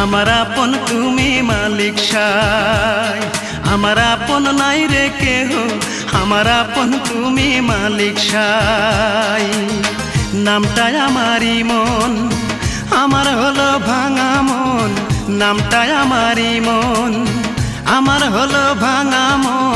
আমার আপন তুমি মালিক সাই, আমার আপন নাই রে কেহ, আমার আপন তুমি মালিক সাই। নামটাই আমারই মন, আমার হলো ভাঙা মন, নামটাই আমারই মন, আমার হলো ভাঙা মন।